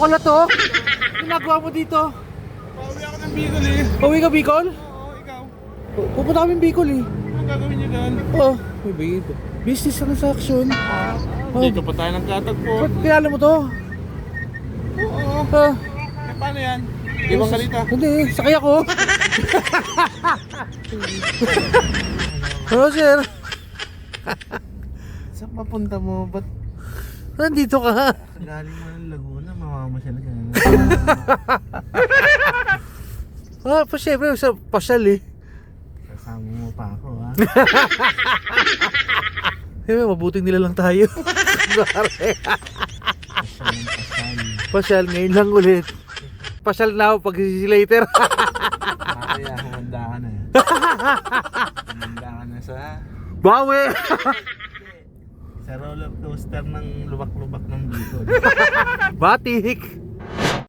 pala to. Ginagawa mo dito? Pauwi ako ng Bicol eh. Pauwi ka Bicol? Oo, ikaw. Pupunta kami Bicol eh. Anong gagawin niyo doon? Oo. Business transaction. Dito pa tayo nagkatagpo. Ba't kilala mo to? Oo. Ah. Eh, paano yan? Ibang salita. Hindi, sakay ako. Hello sir. Saan papunta mo? Ba't Nandito ka. galing mo ng Laguna? Mamamasyal ka na. Syempre sa pasyal eh. Kasama mo pa ako ha. Mabuting nila lang tayo. Pasyal, ngayon lang ulit. Pasyal na ako pag later. Kaya humanda ka na. Humanda ka na sa Bawi! roller coaster ng lubak-lubak ng Bicol. Batik!